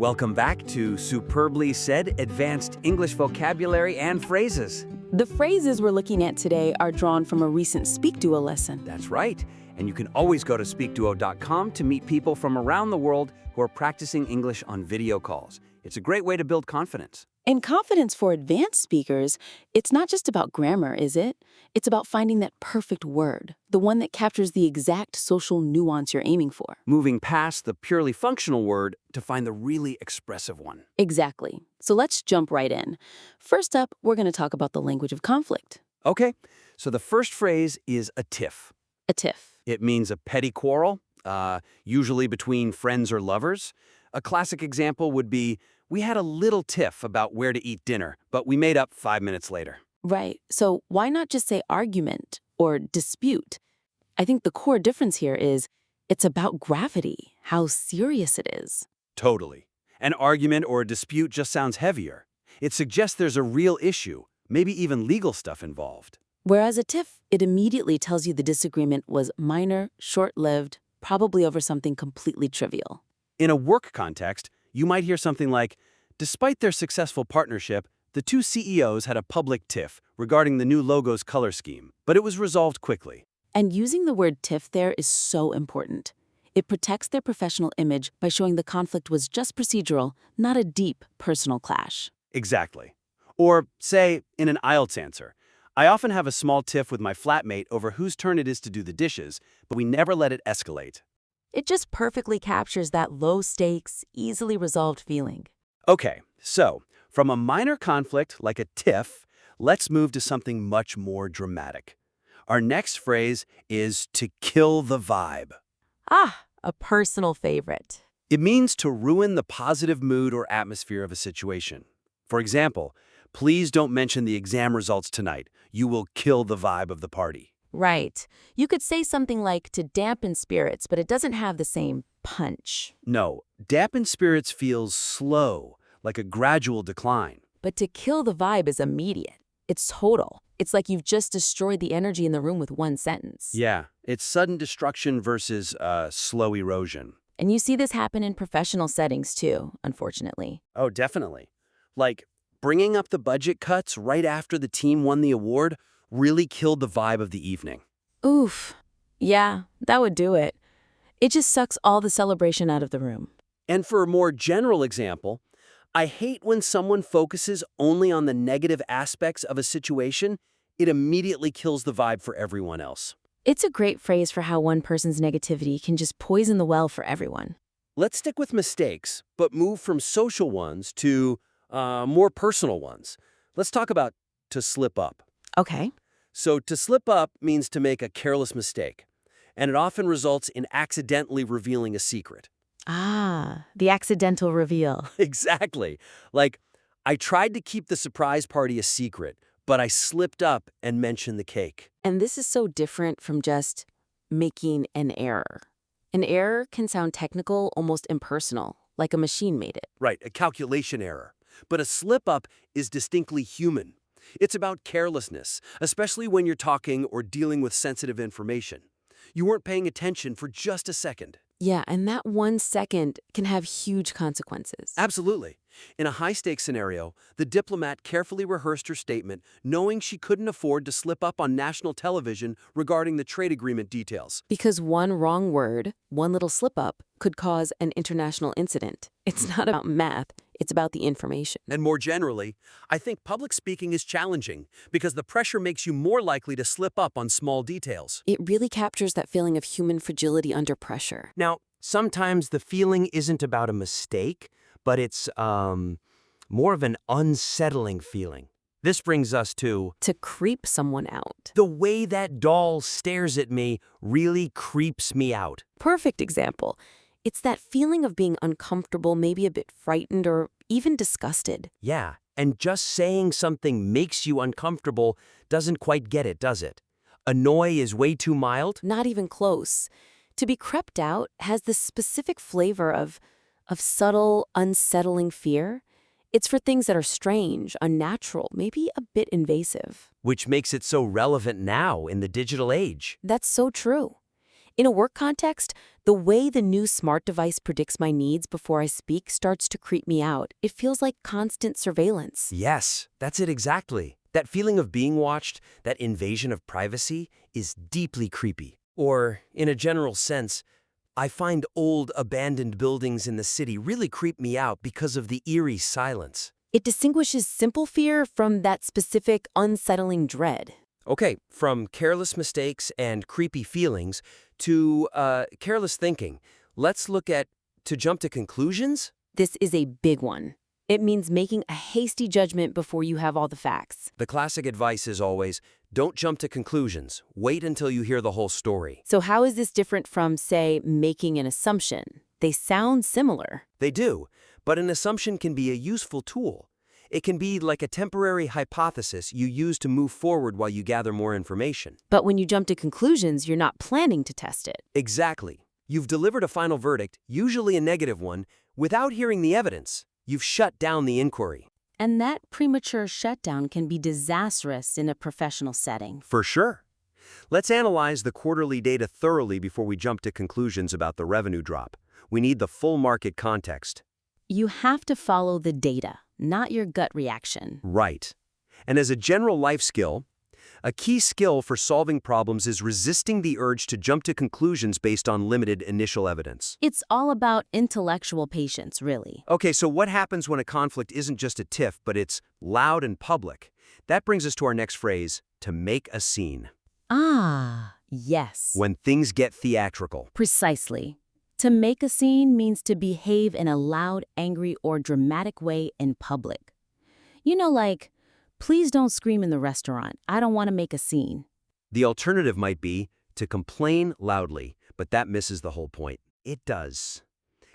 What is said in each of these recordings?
Welcome back to Superbly Said Advanced English Vocabulary and Phrases. The phrases we're looking at today are drawn from a recent SpeakDuo lesson. That's right. And you can always go to SpeakDuo.com to meet people from around the world who are practicing English on video calls. It's a great way to build confidence. And confidence for advanced speakers, it's not just about grammar, is it? It's about finding that perfect word, the one that captures the exact social nuance you're aiming for. Moving past the purely functional word to find the really expressive one. Exactly. So let's jump right in. First up, we're going to talk about the language of conflict. Okay, so the first phrase is a tiff. A tiff. It means a petty quarrel, usually between friends or lovers. A classic example would be, we had a little tiff about where to eat dinner, but we made up 5 minutes later. Right. So why not just say argument or dispute? I think the core difference here is it's about gravity, how serious it is. Totally. An argument or a dispute just sounds heavier. It suggests there's a real issue, maybe even legal stuff involved. Whereas a tiff, it immediately tells you the disagreement was minor, short-lived, probably over something completely trivial. In a work context, you might hear something like, despite their successful partnership, the two CEOs had a public tiff regarding the new logo's color scheme, but it was resolved quickly. And using the word tiff there is so important. It protects their professional image by showing the conflict was just procedural, not a deep personal clash. Exactly. Or, say, in an IELTS answer, I often have a small tiff with my flatmate over whose turn it is to do the dishes, but we never let it escalate. It just perfectly captures that low-stakes, easily resolved feeling. Okay, so from a minor conflict like a tiff, let's move to something much more dramatic. Our next phrase is to kill the vibe. Ah, a personal favorite. It means to ruin the positive mood or atmosphere of a situation. For example, please don't mention the exam results tonight. You will kill the vibe of the party. Right. You could say something like to dampen spirits, but it doesn't have the same punch. No, dampen spirits feels slow, like a gradual decline. But to kill the vibe is immediate. It's total. It's like you've just destroyed the energy in the room with one sentence. Yeah, it's sudden destruction versus slow erosion. And you see this happen in professional settings too, unfortunately. Oh, definitely. Like, bringing up the budget cuts right after the team won the award really killed the vibe of the evening. Oof. Yeah, that would do it. It just sucks all the celebration out of the room. And for a more general example, I hate when someone focuses only on the negative aspects of a situation. It immediately kills the vibe for everyone else. It's a great phrase for how one person's negativity can just poison the well for everyone. Let's stick with mistakes, but move from social ones to more personal ones. Let's talk about to slip up. Okay. So to slip up means to make a careless mistake, and it often results in accidentally revealing a secret. Ah, the accidental reveal. Exactly. Like, I tried to keep the surprise party a secret, but I slipped up and mentioned the cake. And this is so different from just making an error. An error can sound technical, almost impersonal, like a machine made it. Right, a calculation error. But a slip-up is distinctly human. It's about carelessness, especially when you're talking or dealing with sensitive information. You weren't paying attention for just a second. Yeah, and that 1 second can have huge consequences. Absolutely. In a high-stakes scenario, the diplomat carefully rehearsed her statement, knowing she couldn't afford to slip up on national television regarding the trade agreement details. Because one wrong word, one little slip-up, could cause an international incident. It's not about math, it's about the information. And more generally, I think public speaking is challenging because the pressure makes you more likely to slip up on small details. It really captures that feeling of human fragility under pressure. Now, sometimes the feeling isn't about a mistake, but it's more of an unsettling feeling. This brings us to creep someone out. the way that doll stares at me really creeps me out. Perfect example. It's that feeling of being uncomfortable, maybe a bit frightened or even disgusted. Yeah, and just saying something makes you uncomfortable doesn't quite get it, does it? Annoy is way too mild? Not even close. To be crept out has this specific flavor of subtle, unsettling fear. It's for things that are strange, unnatural, maybe a bit invasive. Which makes it so relevant now in the digital age. That's so true. In a work context, the way the new smart device predicts my needs before I speak starts to creep me out. It feels like constant surveillance. Yes, that's it exactly. That feeling of being watched, that invasion of privacy, is deeply creepy. Or, in a general sense, I find old, abandoned buildings in the city really creep me out because of the eerie silence. It distinguishes simple fear from that specific, unsettling dread. Okay, from careless mistakes and creepy feelings to careless thinking, let's look at to jump to conclusions? This is a big one. It means making a hasty judgment before you have all the facts. The classic advice is always, don't jump to conclusions. Wait until you hear the whole story. So how is this different from, say, making an assumption? They sound similar. They do, but an assumption can be a useful tool. It can be like a temporary hypothesis you use to move forward while you gather more information. But when you jump to conclusions, you're not planning to test it. Exactly. You've delivered a final verdict, usually a negative one, without hearing the evidence. You've shut down the inquiry. And that premature shutdown can be disastrous in a professional setting. For sure. Let's analyze the quarterly data thoroughly before we jump to conclusions about the revenue drop. We need the full market context. You have to follow the data, not your gut reaction. Right. And as a general life skill, a key skill for solving problems is resisting the urge to jump to conclusions based on limited initial evidence. It's all about intellectual patience, really. Okay, so what happens when a conflict isn't just a tiff, but it's loud and public? That brings us to our next phrase, to make a scene. Ah, yes. When things get theatrical. Precisely. To make a scene means to behave in a loud, angry, or dramatic way in public. You know, like, please don't scream in the restaurant. I don't want to make a scene. The alternative might be to complain loudly, but that misses the whole point. It does.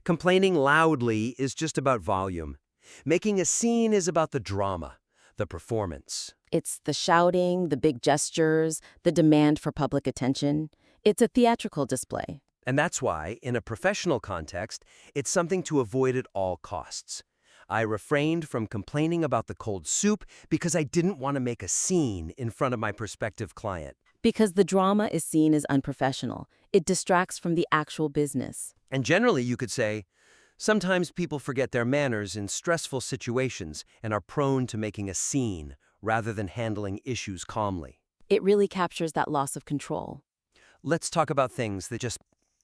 Complaining loudly is just about volume. Making a scene is about the drama, the performance. It's the shouting, the big gestures, the demand for public attention. It's a theatrical display. And that's why, in a professional context, it's something to avoid at all costs. I refrained from complaining about the cold soup because I didn't want to make a scene in front of my prospective client. Because the drama is seen as unprofessional. It distracts from the actual business. And generally, you could say, sometimes people forget their manners in stressful situations and are prone to making a scene rather than handling issues calmly. It really captures that loss of control. Let's talk about things that just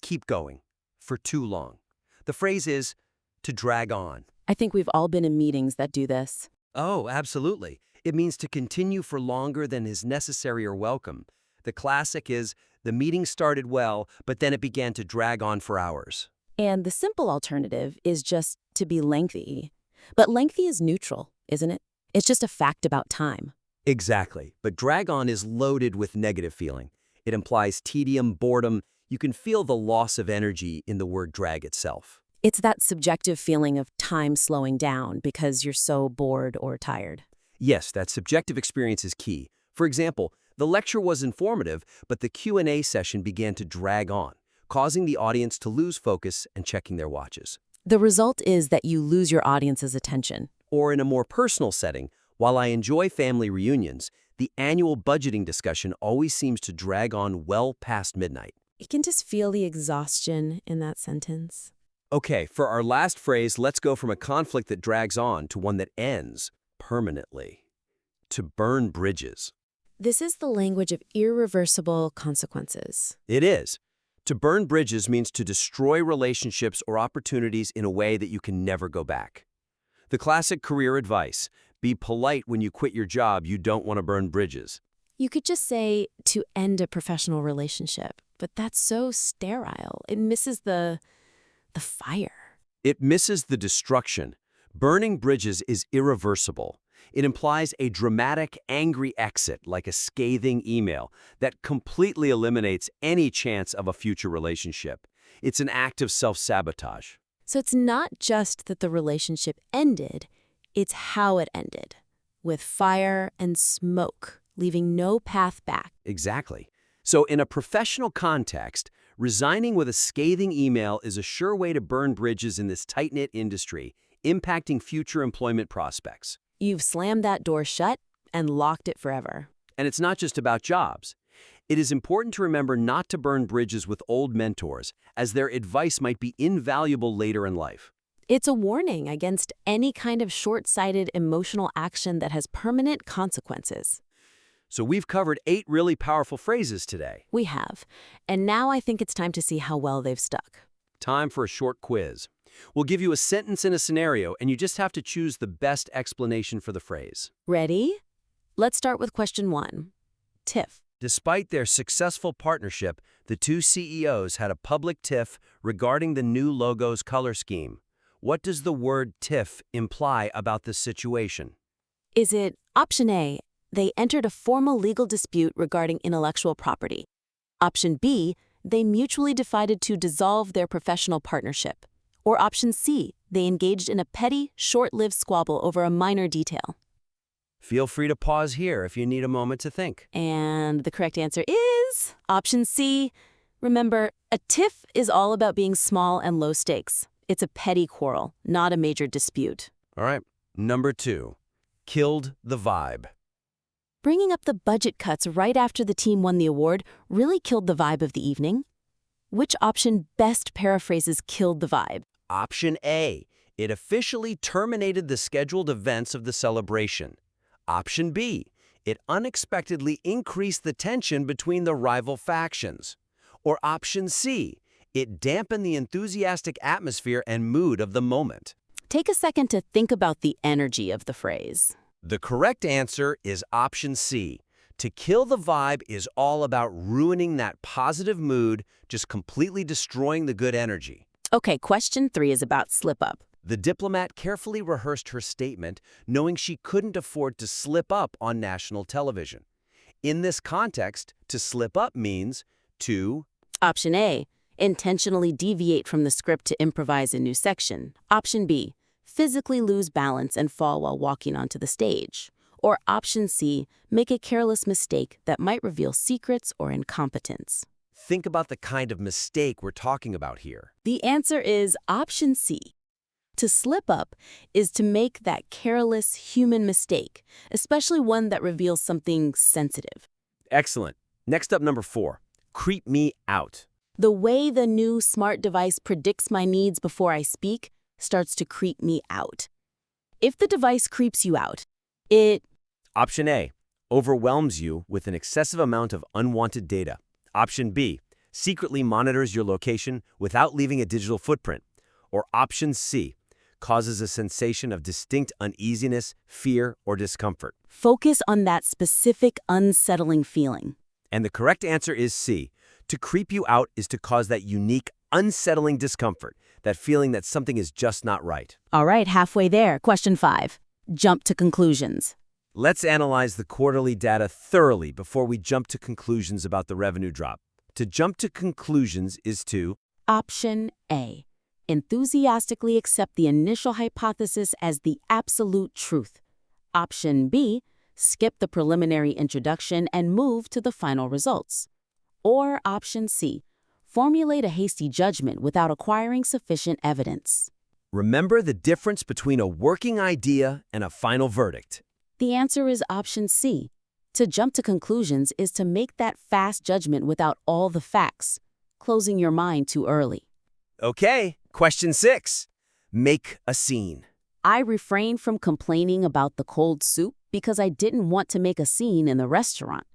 keep going for too long. The phrase is to drag on. I think we've all been in meetings that do this. Oh, absolutely. It means to continue for longer than is necessary or welcome. The classic is the meeting started well, but then it began to drag on for hours. And the simple alternative is just to be lengthy. But lengthy is neutral, isn't it? It's just a fact about time. Exactly. But drag on is loaded with negative feeling. It implies tedium, boredom. You can feel the loss of energy in the word drag itself. It's that subjective feeling of time slowing down because you're so bored or tired. Yes, that subjective experience is key. For example, the lecture was informative, but the Q&A session began to drag on, causing the audience to lose focus and checking their watches. The result is that you lose your audience's attention. Or in a more personal setting, while I enjoy family reunions, the annual budgeting discussion always seems to drag on well past midnight. You can just feel the exhaustion in that sentence. Okay, for our last phrase, let's go from a conflict that drags on to one that ends permanently. To burn bridges. This is the language of irreversible consequences. It is. To burn bridges means to destroy relationships or opportunities in a way that you can never go back. The classic career advice, be polite when you quit your job, you don't want to burn bridges. You could just say to end a professional relationship, but that's so sterile. It misses the fire. It misses the destruction. Burning bridges is irreversible. It implies a dramatic, angry exit, like a scathing email, that completely eliminates any chance of a future relationship. It's an act of self-sabotage. So it's not just that the relationship ended, it's how it ended, with fire and smoke, leaving no path back. Exactly. So in a professional context, resigning with a scathing email is a sure way to burn bridges in this tight-knit industry, impacting future employment prospects. You've slammed that door shut and locked it forever. And it's not just about jobs. It is important to remember not to burn bridges with old mentors, as their advice might be invaluable later in life. It's a warning against any kind of short-sighted emotional action that has permanent consequences. So we've covered 8 really powerful phrases today. We have. And now I think it's time to see how well they've stuck. Time for a short quiz. We'll give you a sentence and a scenario, and you just have to choose the best explanation for the phrase. Ready? Let's start with question 1. Tiff. Despite their successful partnership, the two CEOs had a public tiff regarding the new logo's color scheme. What does the word tiff imply about this situation? Is it option A, they entered a formal legal dispute regarding intellectual property? Option B, they mutually decided to dissolve their professional partnership? Or option C, they engaged in a petty, short-lived squabble over a minor detail? Feel free to pause here if you need a moment to think. And the correct answer is option C. Remember, a tiff is all about being small and low stakes. It's a petty quarrel, not a major dispute. All right, number 2. Killed the vibe. Bringing up the budget cuts right after the team won the award really killed the vibe of the evening. Which option best paraphrases killed the vibe? Option A. It officially terminated the scheduled events of the celebration. Option B. It unexpectedly increased the tension between the rival factions. Or option C. It dampened the enthusiastic atmosphere and mood of the moment. Take a second to think about the energy of the phrase. The correct answer is option C. To kill the vibe is all about ruining that positive mood, just completely destroying the good energy. Okay, question 3 is about slip-up. The diplomat carefully rehearsed her statement, knowing she couldn't afford to slip up on national television. In this context, to slip up means to... Option A, intentionally deviate from the script to improvise a new section. Option B, physically lose balance and fall while walking onto the stage. Or option C, make a careless mistake that might reveal secrets or incompetence. Think about the kind of mistake we're talking about here. The answer is option C. To slip up is to make that careless human mistake, especially one that reveals something sensitive. Excellent. Next up, number 4. Creep me out. The way the new smart device predicts my needs before I speak starts to creep me out. If the device creeps you out, it... Option A. Overwhelms you with an excessive amount of unwanted data. Option B. Secretly monitors your location without leaving a digital footprint. Or option C. Causes a sensation of distinct uneasiness, fear, or discomfort. Focus on that specific unsettling feeling. And the correct answer is C. To creep you out is to cause that unique, unsettling discomfort, that feeling that something is just not right. All right, halfway there. Question 5. Jump to conclusions. Let's analyze the quarterly data thoroughly before we jump to conclusions about the revenue drop. To jump to conclusions is to... Option A. Enthusiastically accept the initial hypothesis as the absolute truth. Option B. Skip the preliminary introduction and move to the final results. Or option C. Formulate a hasty judgment without acquiring sufficient evidence. Remember the difference between a working idea and a final verdict. The answer is option C. To jump to conclusions is to make that fast judgment without all the facts, closing your mind too early. Okay, question 6. Make a scene. I refrained from complaining about the cold soup because I didn't want to make a scene in the restaurant.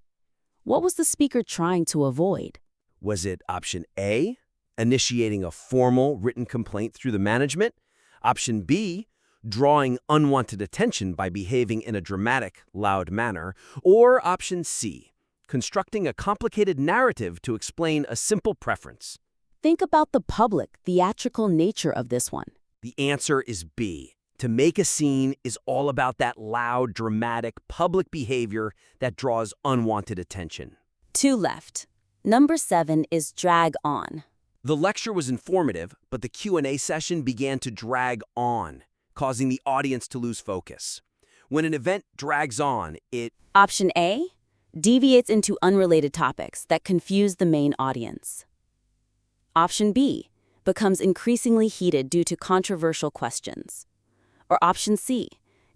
What was the speaker trying to avoid? Was it option A, initiating a formal written complaint through the management? Option B, drawing unwanted attention by behaving in a dramatic, loud manner? Or option C, constructing a complicated narrative to explain a simple preference? Think about the public, theatrical nature of this one. The answer is B. To make a scene is all about that loud, dramatic, public behavior that draws unwanted attention. 2 left. Number 7 is drag on. The lecture was informative, but the Q&A session began to drag on, causing the audience to lose focus. When an event drags on, it... Option A, deviates into unrelated topics that confuse the main audience. Option B, becomes increasingly heated due to controversial questions. Or option C,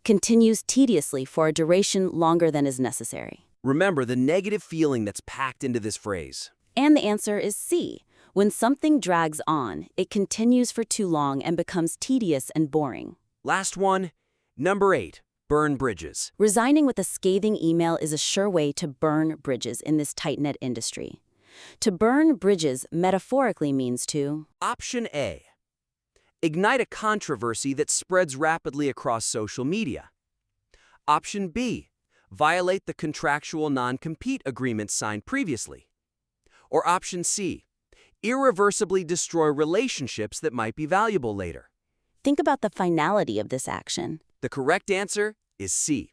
continues tediously for a duration longer than is necessary. Remember the negative feeling that's packed into this phrase. And the answer is C. When something drags on, it continues for too long and becomes tedious and boring. Last one, number 8, burn bridges. Resigning with a scathing email is a sure way to burn bridges in this tight-knit industry. To burn bridges metaphorically means to Option A, ignite a controversy that spreads rapidly across social media. Option B, violate the contractual non-compete agreement signed previously. Or option C, irreversibly destroy relationships that might be valuable later. Think about the finality of this action. The correct answer is C.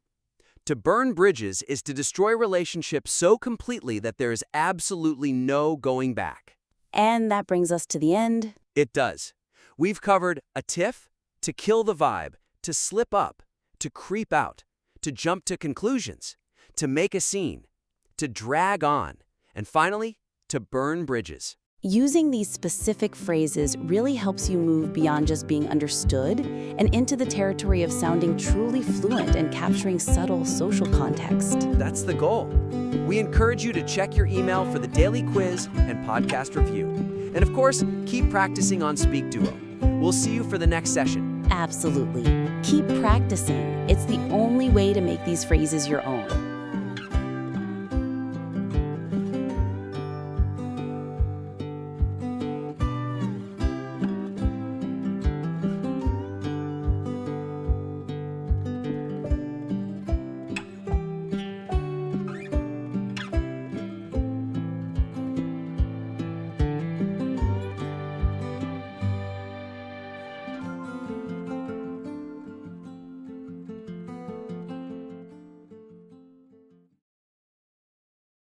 To burn bridges is to destroy relationships so completely that there is absolutely no going back. And that brings us to the end. It does. We've covered a tiff, to kill the vibe, to slip up, to creep out, to jump to conclusions, to make a scene, to drag on, and finally, to burn bridges. Using these specific phrases really helps you move beyond just being understood and into the territory of sounding truly fluent and capturing subtle social context. That's the goal. We encourage you to check your email for the daily quiz and podcast review. And of course, keep practicing on SpeakDuo. We'll see you for the next session. Absolutely. Keep practicing. It's the only way to make these phrases your own.